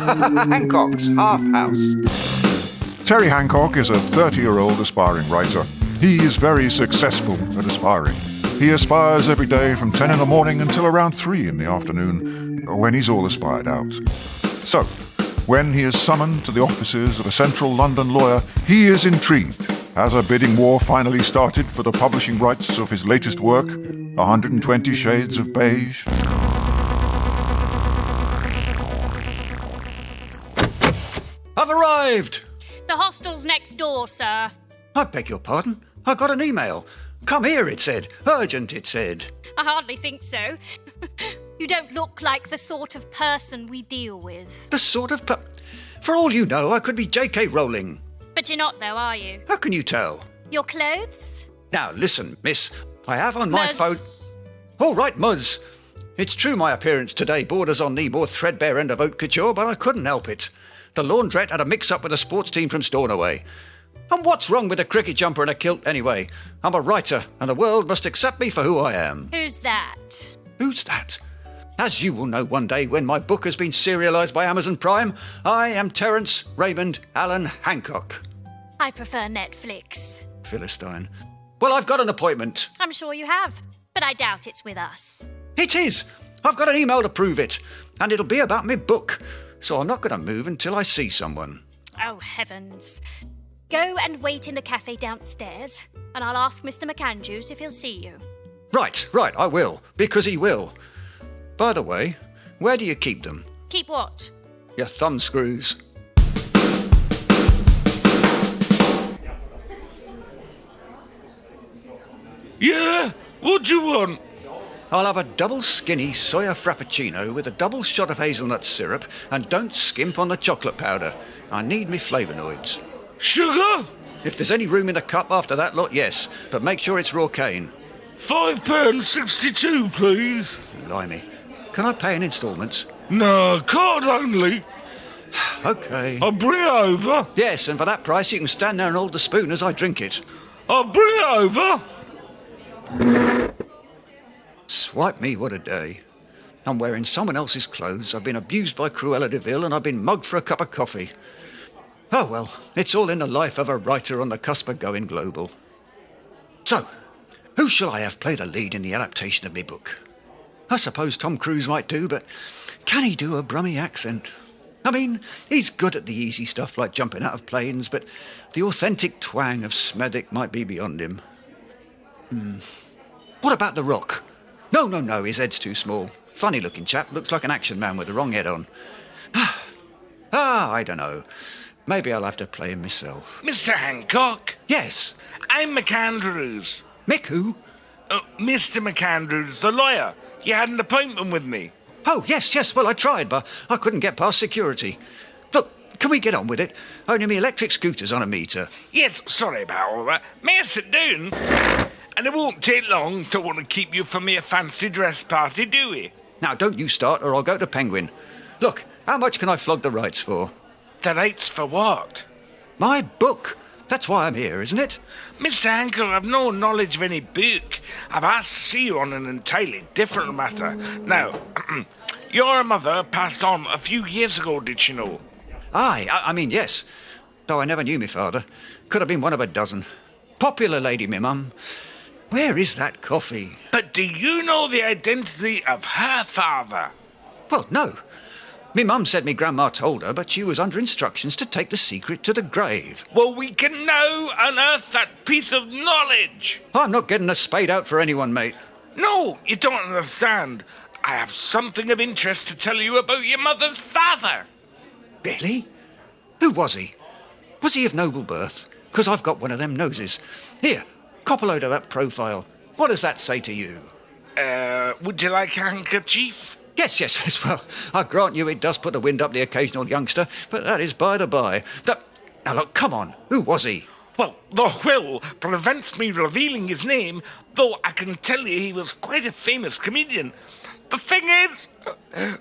Hancocks House. Terry Hancock is a 30-year-old aspiring writer. He is very successful at aspiring. He aspires every day from 10 in the morning until around 3 in the afternoon, when he's all aspired out. So, when he is summoned to the offices of a central London lawyer, he is intrigued. Has a bidding war finally started for the publishing rights of his latest work, 120 Shades of Beige? I've arrived! The hostel's next door, sir. I beg your pardon? I got an email. Come here, it said. Urgent, it said. I hardly think so. You don't look like the sort of person we deal with. The sort of For all you know, I could be J.K. Rowling. But you're not, though, are you? How can you tell? Your clothes? Now, listen, miss. I have on my Muzz. phone... All right, Muzz. It's true my appearance today borders on the more threadbare end of haute couture, but I couldn't help it. The laundrette had a mix-up with a sports team from Stornoway. And what's wrong with a cricket jumper and a kilt anyway? I'm a writer, and the world must accept me for who I am. Who's that? Who's that? As you will know one day when my book has been serialised by Amazon Prime, I am Terence Raymond Allen Hancock. I prefer Netflix. Philistine. Well, I've got an appointment. I'm sure you have, but I doubt it's with us. It is. I've got an email to prove it, and it'll be about my book. So I'm not going to move until I see someone. Oh, heavens. Go and wait in the cafe downstairs, and I'll ask Mr. McAndrews if he'll see you. Right, I will, because he will. By the way, where do you keep them? Keep what? Your thumb screws. Yeah? What do you want? I'll have a double skinny soya frappuccino with a double shot of hazelnut syrup, and don't skimp on the chocolate powder. I need me flavonoids. Sugar? If there's any room in the cup after that lot, yes, but make sure it's raw cane. £5.62, please. Blimey. Can I pay in instalments? No, card only. OK. I'll bring it over. Yes, and for that price you can stand there and hold the spoon as I drink it. I'll bring it over. Swipe me, what a day. I'm wearing someone else's clothes, I've been abused by Cruella de Vil, and I've been mugged for a cup of coffee. Oh well, it's all in the life of a writer on the cusp of going global. So, who shall I have play the lead in the adaptation of me book? I suppose Tom Cruise might do, but can he do a Brummie accent? I mean, he's good at the easy stuff like jumping out of planes, but the authentic twang of Smethwick might be beyond him. What about The Rock? No, his head's too small. Funny-looking chap, looks like an action man with the wrong head on. I don't know. Maybe I'll have to play him myself. Mr. Hancock? Yes. I'm McAndrews. Mick who? Mr. McAndrews, the lawyer. You had an appointment with me. Oh, yes, well, I tried, but I couldn't get past security. Look, can we get on with it? Only me electric scooter's on a meter. Yes, sorry about all that. May I sit down? And it won't take long. Don't want to keep you from your fancy dress party, do we? Now, don't you start or I'll go to Penguin. Look, how much can I flog the rights for? The rights for what? My book. That's why I'm here, isn't it? Mr. Hancock, I've no knowledge of any book. I've asked to see you on an entirely different matter. Now, your mother passed on a few years ago, did she know? Aye, I mean, yes. Though I never knew me father. Could have been one of a dozen. Popular lady, me mum. Where is that coffee? But do you know the identity of her father? Well, no. Me mum said me grandma told her, but she was under instructions to take the secret to the grave. Well, we can now unearth that piece of knowledge. I'm not getting a spade out for anyone, mate. No, you don't understand. I have something of interest to tell you about your mother's father. Really? Who was he? Was he of noble birth? 'Cause I've got one of them noses. Here, cop a load of that profile. What does that say to you? Would you like a handkerchief? Yes. Well, I grant you it does put the wind up the occasional youngster, but that is by the by. Now, look, come on. Who was he? Well, the will prevents me revealing his name, though I can tell you he was quite a famous comedian. The thing is,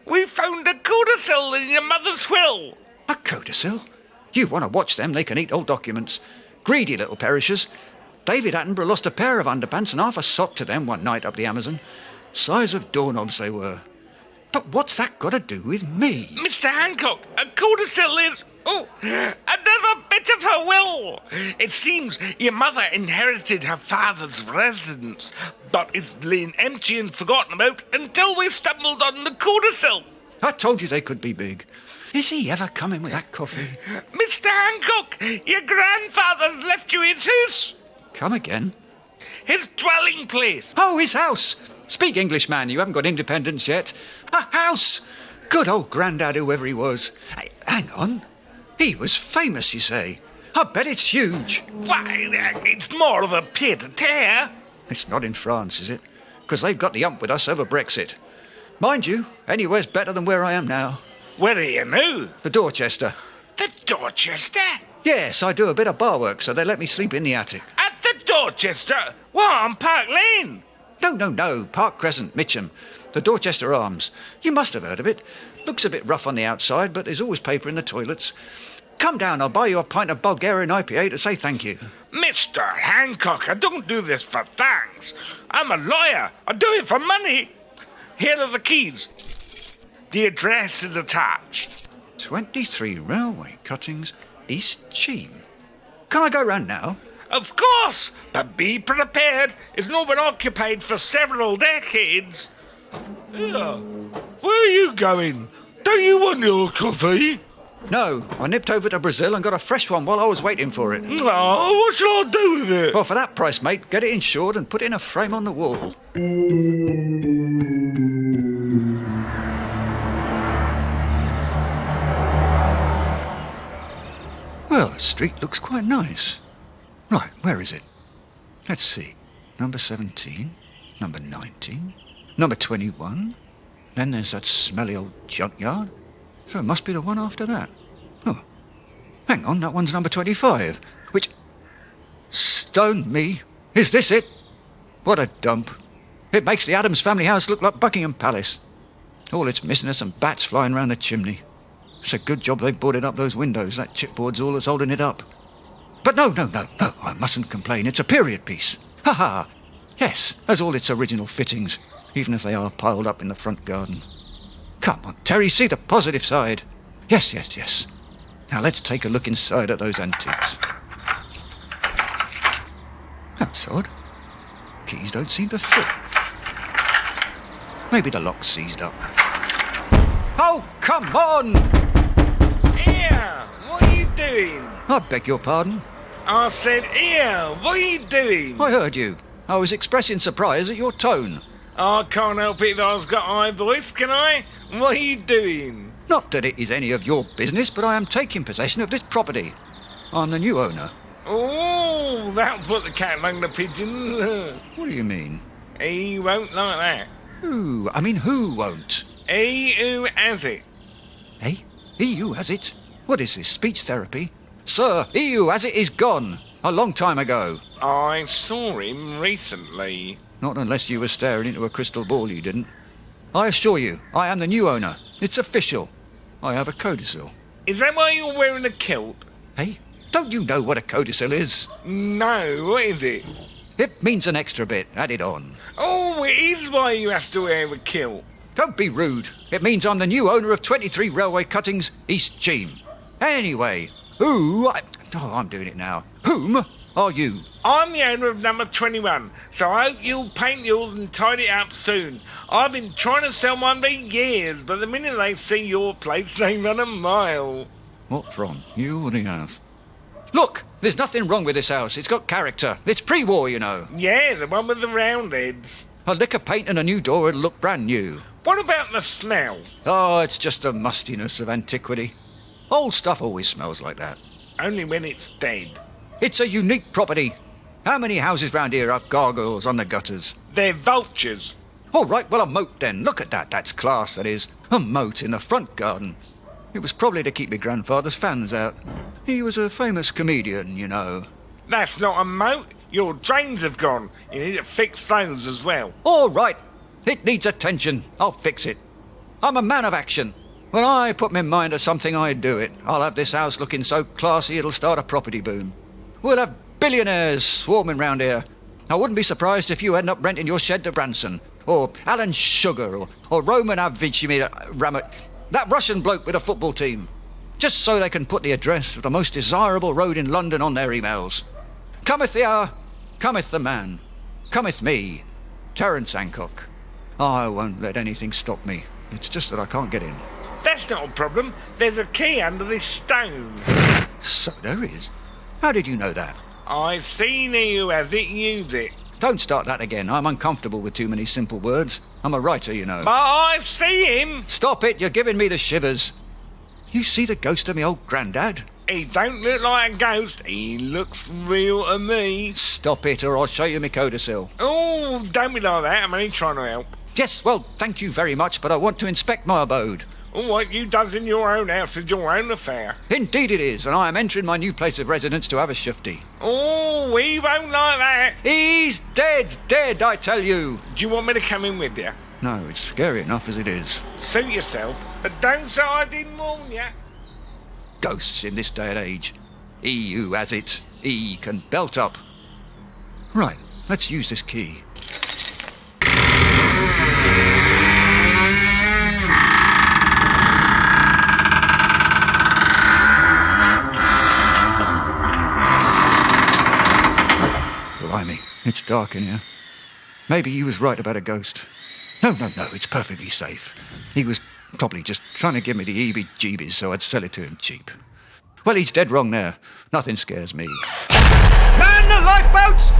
we found a codicil in your mother's will. A codicil? You want to watch them, they can eat old documents. Greedy little perishers. David Attenborough lost a pair of underpants and half a sock to them one night up the Amazon. Size of doorknobs they were. But what's that got to do with me? Mr. Hancock, a codicil is... Oh, another bit of her will. It seems your mother inherited her father's residence, but it's lain empty and forgotten about until we stumbled on the codicil. I told you they could be big. Is he ever coming with that coffee? Mr. Hancock, your grandfather's left you his house. Come again? His dwelling place. Oh, his house. Speak English, man. You haven't got independence yet. A house. Good old grandad, whoever he was. Hey, hang on. He was famous, you say. I bet it's huge. Why, it's more of a pied-à-terre. It's not in France, is it? Because they've got the hump with us over Brexit. Mind you, anywhere's better than where I am now. Where are you now? The Dorchester. The Dorchester? Yes, I do a bit of bar work, so they let me sleep in the attic. At the Dorchester? What, on Park Lane? No, Park Crescent, Mitcham. The Dorchester Arms. You must have heard of it. Looks a bit rough on the outside, but there's always paper in the toilets. Come down, I'll buy you a pint of Bulgarian IPA to say thank you. Mr. Hancock, I don't do this for thanks. I'm a lawyer. I do it for money. Here are the keys. The address is attached. 23 Railway Cuttings, East Cheam. Can I go round now? Of course, but be prepared. It's not been occupied for several decades. Yeah. Where are you going? Don't you want your coffee? No, I nipped over to Brazil and got a fresh one while I was waiting for it. Oh, what shall I do with it? Well, for that price, mate, get it insured and put it in a frame on the wall. Well, the street looks quite nice. Right, where is it? Let's see. Number 17, number 19, number 21. Then there's that smelly old junkyard. So it must be the one after that. Oh, hang on, that one's number 25, which... Stone me. Is this it? What a dump. It makes the Addams family house look like Buckingham Palace. All it's missing are some bats flying round the chimney. It's a good job they boarded up those windows. That chipboard's all that's holding it up. But no, I mustn't complain. It's a period piece. Ha! Yes, has all its original fittings, even if they are piled up in the front garden. Come on, Terry, see the positive side. Yes. Now let's take a look inside at those antiques. That's odd. Keys don't seem to fit. Maybe the lock's seized up. Oh, come on! Here, what are you doing? I beg your pardon. I said, here, what are you doing? I heard you. I was expressing surprise at your tone. I can't help it that I've got high voice, can I? What are you doing? Not that it is any of your business, but I am taking possession of this property. I'm the new owner. Oh, that'll put the cat among the pigeons. What do you mean? He won't like that. Who won't? He who has it. Eh? He who has it? What is this, speech therapy? Sir, he who has it is gone. A long time ago. I saw him recently. Not unless you were staring into a crystal ball, you didn't. I assure you, I am the new owner. It's official. I have a codicil. Is that why you're wearing a kilt? Hey, don't you know what a codicil is? No, what is it? It means an extra bit added on. Oh, it is why you have to wear a kilt. Don't be rude. It means I'm the new owner of 23 Railway Cuttings, East Cheam. Anyway, I'm doing it now. Whom are you? I'm the owner of number 21, so I hope you'll paint yours and tidy it up soon. I've been trying to sell mine for years, but the minute they see your place, they run a mile. What from? You or the house? Look, there's nothing wrong with this house. It's got character. It's pre-war, you know. Yeah, the one with the round heads. A lick of paint and a new door would look brand new. What about the smell? Oh, it's just the mustiness of antiquity. Old stuff always smells like that. Only when it's dead. It's a unique property. How many houses round here have gargoyles on the gutters? They're vultures. All right, well, a moat then. Look at that. That's class, that is. A moat in the front garden. It was probably to keep my grandfather's fans out. He was a famous comedian, you know. That's not a moat. Your drains have gone. You need to fix those as well. All right. It needs attention. I'll fix it. I'm a man of action. When I put my mind to something, I do it. I'll have this house looking so classy it'll start a property boom. We'll have billionaires swarming round here. I wouldn't be surprised if you end up renting your shed to Branson, or Alan Sugar, or Roman Avicii Ramet, that Russian bloke with a football team, just so they can put the address of the most desirable road in London on their emails. Cometh the hour, cometh the man, cometh me, Terence Hancock. I won't let anything stop me. It's just that I can't get in. That's not a problem. There's a key under this stone. So there is. How did you know that? I've seen who has it use it. Don't start that again. I'm uncomfortable with too many simple words. I'm a writer, you know. But I see him. Stop it, you're giving me the shivers. You see the ghost of me old grandad? He don't look like a ghost. He looks real to me. Stop it, or I'll show you my codicil. Oh, don't be like that. I'm only trying to help. Yes, well, thank you very much, but I want to inspect my abode. All what you does in your own house is your own affair. Indeed it is, and I am entering my new place of residence to have a shifty. Oh, we won't like that. He's dead, I tell you. Do you want me to come in with you? No, it's scary enough as it is. Suit yourself, but don't say I didn't warn you. Ghosts in this day and age. He who has it, he can belt up. Right, let's use this key. Blimey, it's dark in here. Maybe he was right about a ghost. No, it's perfectly safe. He was probably just trying to give me the heebie-jeebies so I'd sell it to him cheap. Well, he's dead wrong there. Nothing scares me. Man, the lifeboats!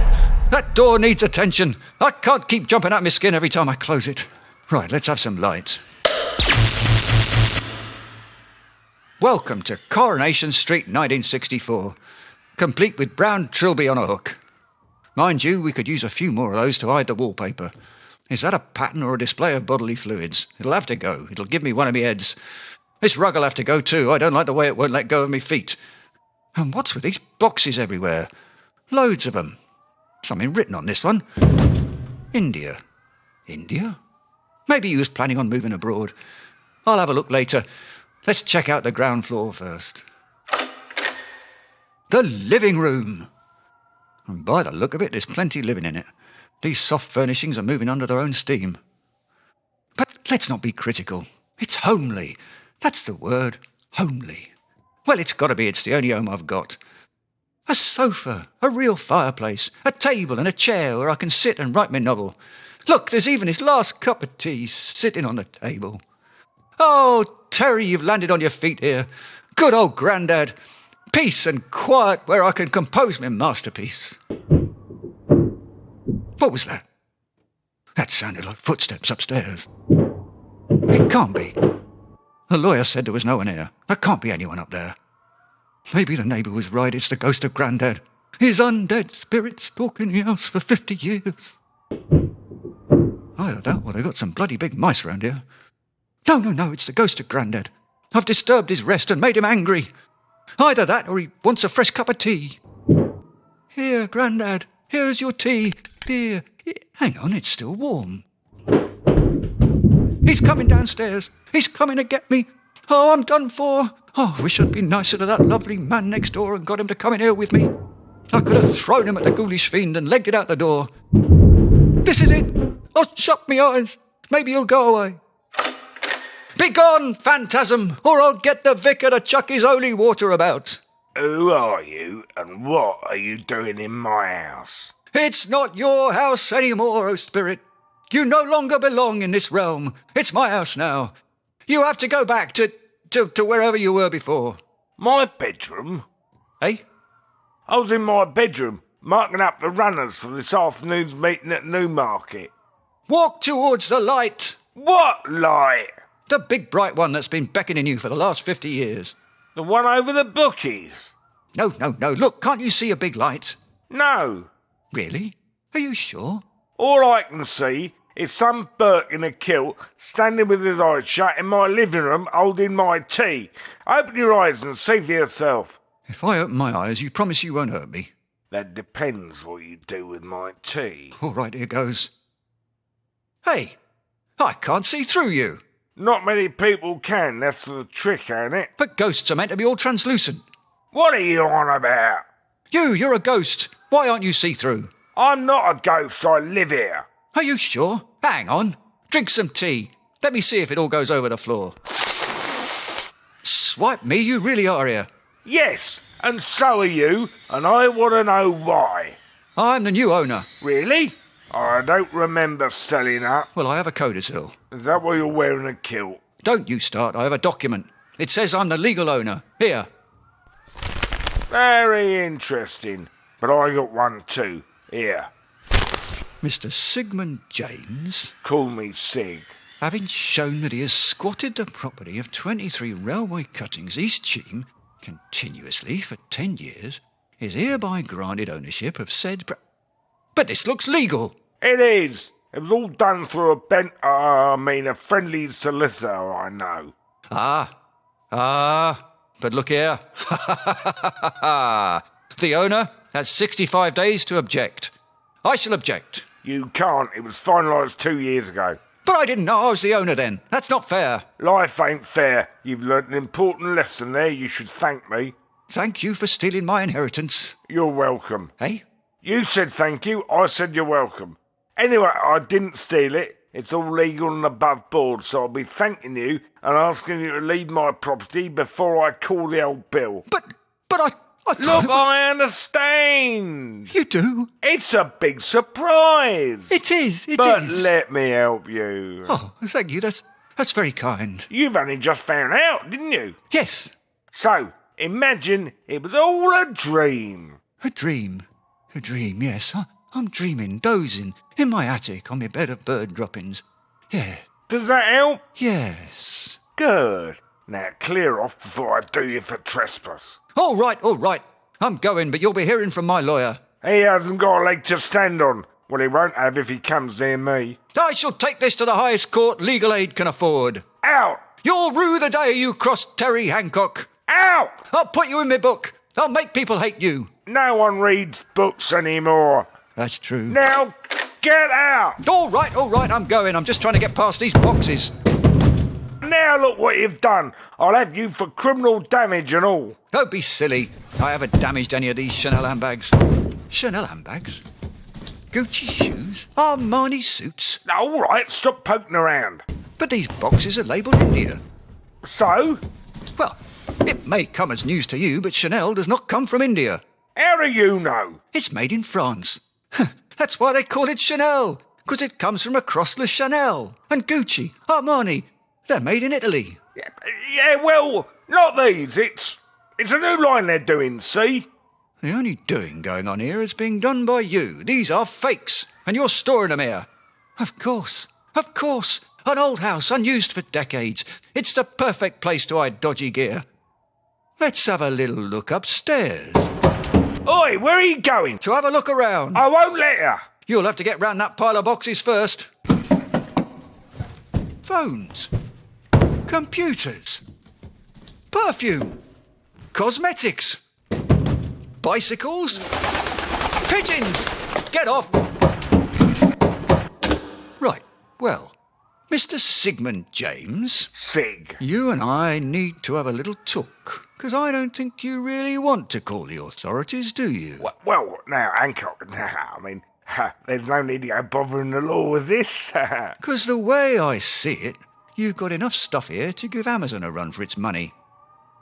That door needs attention. I can't keep jumping out my skin every time I close it. Right, let's have some light. Welcome to Coronation Street, 1964. Complete with brown trilby on a hook. Mind you, we could use a few more of those to hide the wallpaper. Is that a pattern or a display of bodily fluids? It'll have to go. It'll give me one of me heads. This rug'll have to go too. I don't like the way it won't let go of me feet. And what's with these boxes everywhere? Loads of them. Something written on this one. India. India? Maybe he was planning on moving abroad. I'll have a look later. Let's check out the ground floor first. The living room. And by the look of it, there's plenty living in it. These soft furnishings are moving under their own steam. But let's not be critical. It's homely. That's the word. Homely. Well, it's got to be. It's the only home I've got. A sofa, a real fireplace, a table and a chair where I can sit and write my novel. Look, there's even his last cup of tea sitting on the table. Oh, Terry, you've landed on your feet here. Good old grandad. Peace and quiet where I can compose my masterpiece. What was that? That sounded like footsteps upstairs. It can't be. The lawyer said there was no one here. There can't be anyone up there. Maybe the neighbour was right. It's the ghost of Grandad. His undead spirit stalking the house for 50 years. Either that or they got some bloody big mice around here. No, it's the ghost of Grandad. I've disturbed his rest and made him angry. Either that or he wants a fresh cup of tea. Here, Grandad, here's your tea. Here. Hang on, it's still warm. He's coming downstairs. He's coming to get me. Oh, I'm done for. Oh, I wish I'd been nicer to that lovely man next door and got him to come in here with me. I could have thrown him at the ghoulish fiend and legged it out the door. This is it. I'll shut my eyes. Maybe he'll go away. Begone, phantasm, or I'll get the vicar to chuck his holy water about. Who are you, and what are you doing in my house? It's not your house anymore, O spirit. You no longer belong in this realm. It's my house now. You have to go back to wherever you were before. My bedroom? Eh? I was in my bedroom, marking up the runners for this afternoon's meeting at Newmarket. Walk towards the light. What light? The big bright one that's been beckoning you for the last 50 years. The one over the bookies? No. Look, can't you see a big light? No. Really? Are you sure? All I can see is some Burke in a kilt standing with his eyes shut in my living room holding my tea. Open your eyes and see for yourself. If I open my eyes, you promise you won't hurt me? That depends what you do with my tea. All right, here goes. Hey, I can't see through you. Not many people can, that's the trick, ain't it? But ghosts are meant to be all translucent. What are you on about? You're a ghost. Why aren't you see-through? I'm not a ghost, I live here. Are you sure? Hang on. Drink some tea. Let me see if it all goes over the floor. Swipe me, you really are here. Yes, and so are you, and I want to know why. I'm the new owner. Really? I don't remember selling up. Well, I have a codicil. Is that why you're wearing a kilt? Don't you start. I have a document. It says I'm the legal owner. Here. Very interesting. But I got one too. Here. Mr. Sigmund James, Call me Sig. having shown that he has squatted the property of 23 railway cuttings East Cheam continuously for 10 years, is hereby granted ownership of said But this looks legal. It is. It was all done through a friendly solicitor, I know. But look here. The owner has 65 days to object. I shall object. You can't. It was finalised 2 years ago. But I didn't know I was the owner then. That's not fair. Life ain't fair. You've learnt an important lesson there. You should thank me. Thank you for stealing my inheritance. You're welcome. Hey? You said thank you. I said you're welcome. Anyway, I didn't steal it. It's all legal and above board, so I'll be thanking you and asking you to leave my property before I call the old bill. But I thought... Look, I understand. You do? It's a big surprise. It is. But let me help you. Oh, thank you. That's very kind. You've only just found out, didn't you? Yes. So, imagine it was all a dream. A dream. A dream, yes. I'm dreaming, dozing, in my attic on my bed of bird droppings. Yeah. Does that help? Yes. Good. Now clear off before I do you for trespass. All right. I'm going, but you'll be hearing from my lawyer. He hasn't got a leg to stand on. Well, he won't have if he comes near me. I shall take this to the highest court legal aid can afford. Out! You'll rue the day you crossed Terry Hancock. Out! I'll put you in my book. I'll make people hate you. No one reads books anymore. That's true. Now, get out! All right, I'm going. I'm just trying to get past these boxes. Now look what you've done. I'll have you for criminal damage and all. Don't be silly. I haven't damaged any of these Chanel handbags. Chanel handbags? Gucci shoes? Armani suits? All right, stop poking around. But these boxes are labelled India. So? Well, it may come as news to you, but Chanel does not come from India. How do you know? It's made in France. That's why they call it Chanel, because it comes from across Le Chanel. And Gucci, Armani, they're made in Italy. Yeah, well, not these. It's a new line they're doing, see? The only doing going on here is being done by you. These are fakes, and you're storing them here. Of course. An old house, unused for decades. It's the perfect place to hide dodgy gear. Let's have a little look upstairs. Oi, where are you going? To have a look around. I won't let you. You'll have to get round that pile of boxes first. Phones. Computers. Perfume. Cosmetics. Bicycles. Pigeons. Get off. Right, well, Mr. Sigmund James. Sig. You and I need to have a little talk, because I don't think you really want to call the authorities, do you? Well, now, Hancock, there's no need to go bothering the law with this. Because the way I see it, you've got enough stuff here to give Amazon a run for its money.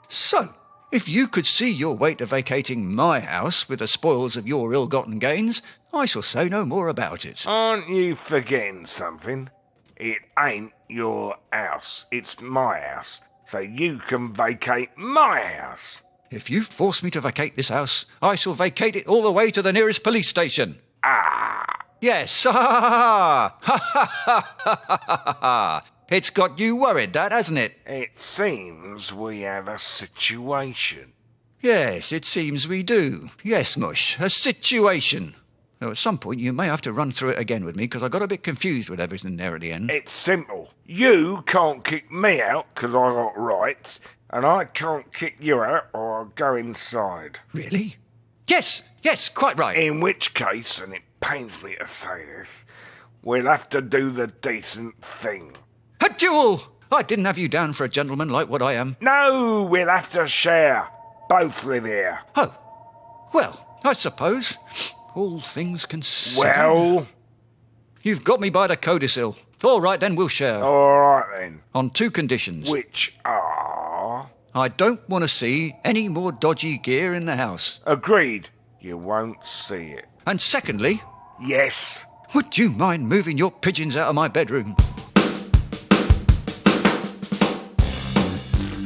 So, if you could see your way to vacating my house with the spoils of your ill-gotten gains, I shall say no more about it. Aren't you forgetting something? It ain't your house. It's my house. So you can vacate my house. If you force me to vacate this house, I shall vacate it all the way to the nearest police station. Ah! Yes, ha ha ha ha ha ha ha ha. It's got you worried, that, hasn't it? It seems we have a situation. Yes, it seems we do. Yes, Mush, a situation. Though at some point you may have to run through it again with me, because I got a bit confused with everything there at the end. It's simple. You can't kick me out because I got rights, and I can't kick you out or I'll go inside. Really? Yes, quite right. In which case, and it pains me to say this, we'll have to do the decent thing. A duel! I didn't have you down for a gentleman like what I am. No, we'll have to share. Both live here. Oh, well, I suppose, all things considered... Well? You've got me by the codicil. All right, then we'll share. All right, then. On two conditions. Which are... I don't want to see any more dodgy gear in the house. Agreed. You won't see it. And secondly, Yes. would you mind moving your pigeons out of my bedroom?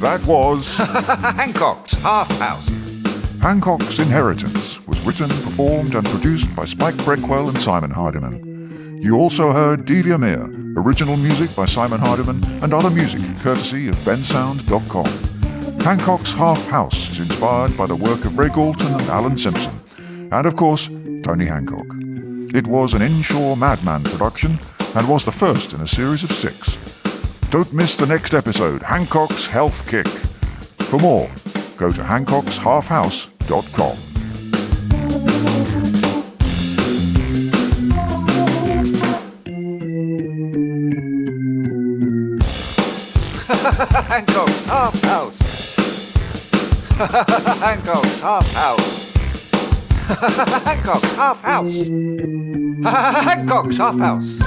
That was Hancock's House. Hancock's Inheritance was written, performed and produced by Spike Breakwell and Simon Hardiman. You also heard Devia Mir, original music by Simon Hardiman and other music courtesy of bensound.com. Hancock's House is inspired by the work of Ray Galton and Alan Simpson, and of course, Tony Hancock. It was an Inshore Madman production and was the first in a series of 6. Don't miss the next episode, Hancock's Health Kick. For more, go to hancockshalfhouse.com. Hancock's House. Hancock's House. Hancock's House. Hancock's House.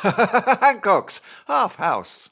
Hancock's House.